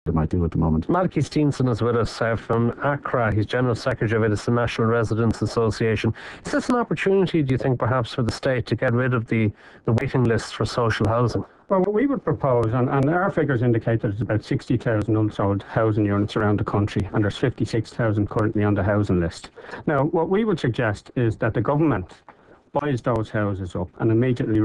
they might do at the moment. Malachy Steenson is with us from ACRA. He's General Secretary of the National Residents Association. Is this an opportunity, do you think, perhaps for the state to get rid of the waiting lists for social housing? Well, what we would propose, and our figures indicate that there's about 60,000 unsold housing units around the country, and there's 56,000 currently on the housing list. Now, what we would suggest is that the government buys those houses up and immediately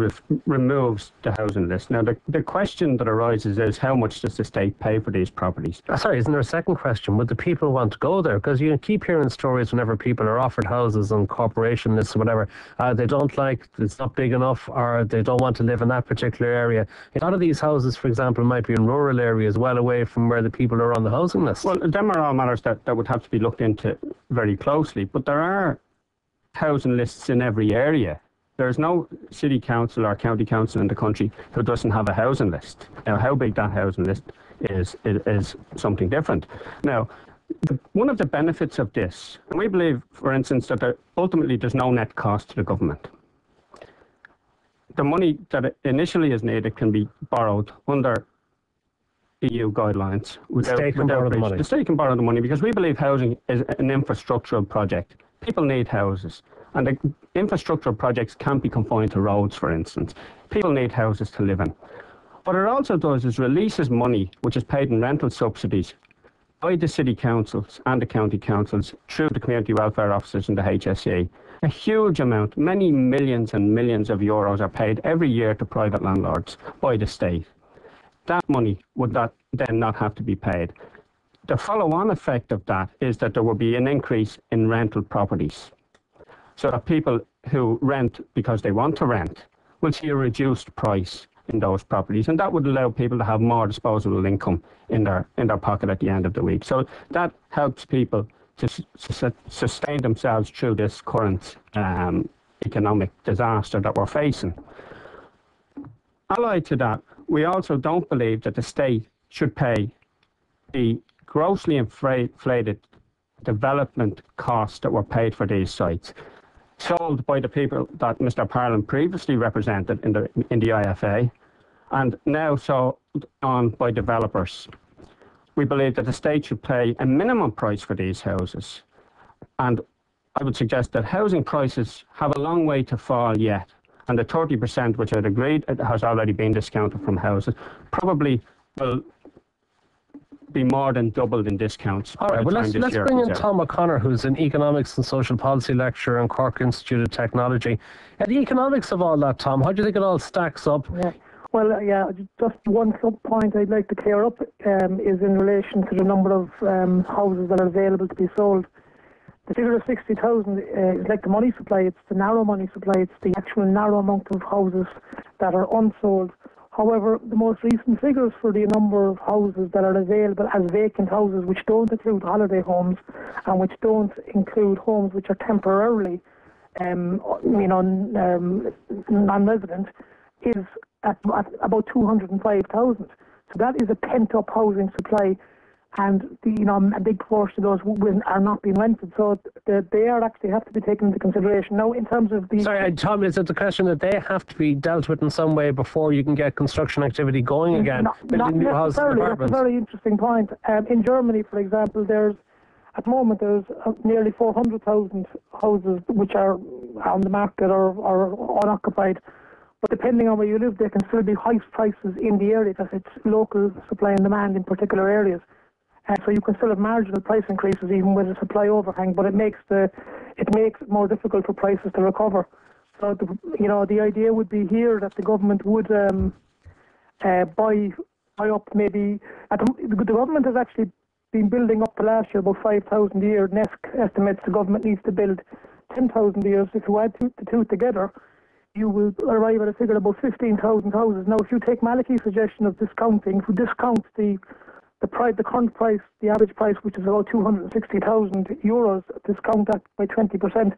removes the housing list. Now, the question that arises is, how much does the state pay for these properties? Sorry, isn't there a second question? Would the people want to go there? Because you keep hearing stories whenever people are offered houses on corporation lists or whatever, they don't like, it's not big enough, or they don't want to live in that particular area. A lot of these houses, for example, might be in rural areas, well away from where the people are on the housing list. Well, them are all matters that would have to be looked into very closely, but there are housing lists in every area. There's no city council or county council in the country who doesn't have a housing list. Now, how big that housing list is something different. Now, one of the benefits of this, and we believe, for instance, that ultimately there's no net cost to the government. The money that initially is needed can be borrowed under EU guidelines. The state can borrow the money. The state can borrow the money because we believe housing is an infrastructural project. People need houses. And the infrastructural projects can't be confined to roads, for instance. People need houses to live in. What it also does is releases money, which is paid in rental subsidies by the city councils and the county councils through the community welfare officers and the HSE. A huge amount, many millions and millions of euros are paid every year to private landlords by the state. That money would then not have to be paid. The follow-on effect of that is that there will be an increase in rental properties. So that people who rent because they want to rent will see a reduced price in those properties, and that would allow people to have more disposable income in their pocket at the end of the week. So that helps people to sustain themselves through this current economic disaster that we're facing. Allied to that, we also don't believe that the state should pay the grossly inflated development costs that were paid for these sites, sold by the people that Mr. Parlon previously represented in the IFA, and now sold on by developers. We believe that the state should pay a minimum price for these houses, and I would suggest that housing prices have a long way to fall yet, and the 30%, which I'd agreed has already been discounted from houses, probably will be more than doubled in discounts. All right, well, let's bring in Tom O'Connor, who's an economics and social policy lecturer in Cork Institute of Technology. The economics of all that, Tom, how do you think it all stacks up? Yeah. Well, just one sub-point I'd like to clear up is in relation to the number of houses that are available to be sold. The figure of 60,000 is like the money supply. It's the narrow money supply. It's the actual narrow amount of houses that are unsold. However, the most recent figures for the number of houses that are available as vacant houses, which don't include holiday homes and which don't include homes which are temporarily non-resident, is at about 205,000. So that is a pent-up housing supply, and a big portion of those are not being rented. So they are actually have to be taken into consideration. Now, in terms of the... Sorry, Tom, is it the question that they have to be dealt with in some way before you can get construction activity going again? Not necessarily. That's a very interesting point. In Germany, for example, at the moment there's nearly 400,000 houses which are on the market or unoccupied. But depending on where you live, there can still be high prices in the area because it's local supply and demand in particular areas. So you can still have marginal price increases even with a supply overhang, but it makes it more difficult for prices to recover. So the idea would be here that the government would buy up maybe. The government has actually been building up the last year about 5,000 a year. NESC estimates the government needs to build 10,000 a year. So if you add the two together, you will arrive at a figure of about 15,000 houses. Now, if you take Malachy's suggestion of discounting, if you discount the current price, the average price, which is about 260,000 euros, discount that by 20%,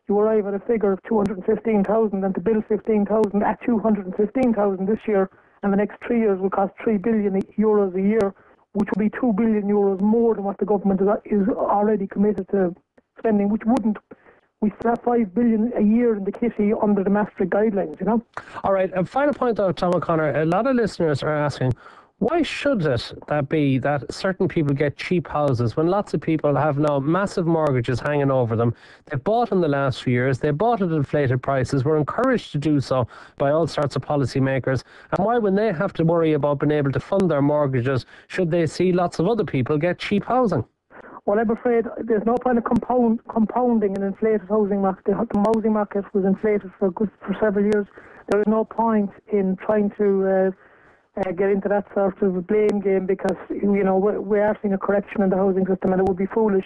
you arrive at a figure of 215,000, and to build 15,000 at 215,000 this year and the next 3 years will cost 3 billion euros a year, which will be 2 billion euros more than what the government is already committed to spending, which wouldn't. We still have 5 billion a year in the kitty under the Maastricht guidelines, All right, a final point though, Tom O'Connor. A lot of listeners are asking, Why should it that be that certain people get cheap houses when lots of people have now massive mortgages hanging over them? They've bought in the last few years, they bought at inflated prices, were encouraged to do so by all sorts of policymakers. And why, when they have to worry about being able to fund their mortgages, should they see lots of other people get cheap housing? Well, I'm afraid there's no point of compounding an inflated housing market. The housing market was inflated for several years. There is no point in trying to get into that sort of blame game, because we are seeing a correction in the housing system, and it would be foolish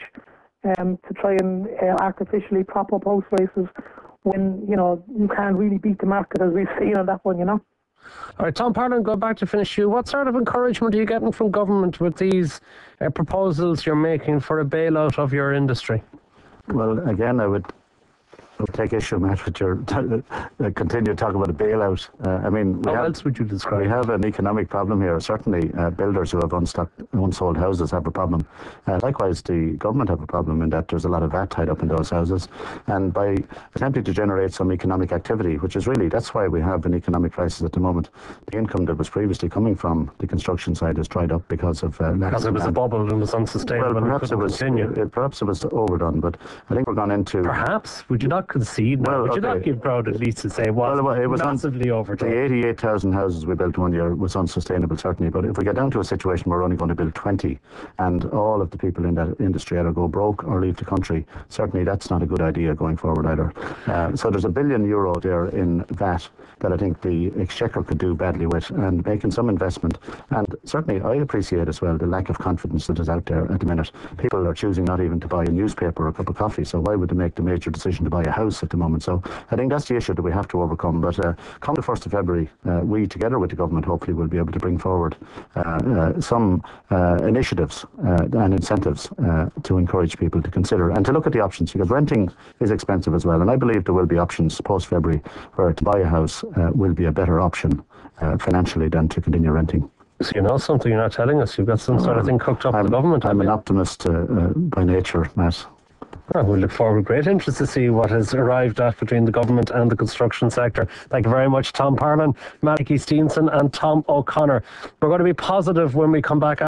to try and artificially prop up house prices when you can't really beat the market, as we've seen on that one. All right, Tom Parlon, go back to finish you. What sort of encouragement are you getting from government with these proposals you're making for a bailout of your industry? Well, again, I would take issue, Matt, with your continue to talk about a bailout. How else would you describe it? We have an economic problem here. Certainly, builders who have unsold houses have a problem. Likewise, the government have a problem in that there's a lot of VAT tied up in those houses. And by attempting to generate some economic activity, which is really, that's why we have an economic crisis at the moment. The income that was previously coming from the construction side has dried up because of because it was a bubble and was unsustainable. Well, perhaps it was overdone, but I think we're gone into... Perhaps? Would you not concede now? Would you not give proud at least to say it was massively overdone? The 88,000 houses we built one year was unsustainable, certainly, but if we get down to a situation where we're only going to build 20 and all of the people in that industry either go broke or leave the country, certainly that's not a good idea going forward either. So there's €1 billion there in VAT that I think the Exchequer could do badly with, and making some investment. And certainly I appreciate as well the lack of confidence that is out there at the minute. People are choosing not even to buy a newspaper or a cup of coffee, so why would they make the major decision to buy a house at the moment? So I think that's the issue that we have to overcome. But come the 1st of February, we, together with the government, hopefully will be able to bring forward some initiatives and incentives to encourage people to consider and to look at the options, because renting is expensive as well. And I believe there will be options post-February where to buy a house will be a better option financially than to continue renting. So you know something you're not telling us? You've got some sort of thing cooked up with the government. I'm an optimist by nature, Matt. Well, we look forward with great interest to see what has arrived at between the government and the construction sector. Thank you very much, Tom Parlon, Malachy Steenson and Tom O'Connor. We're going to be positive when we come back.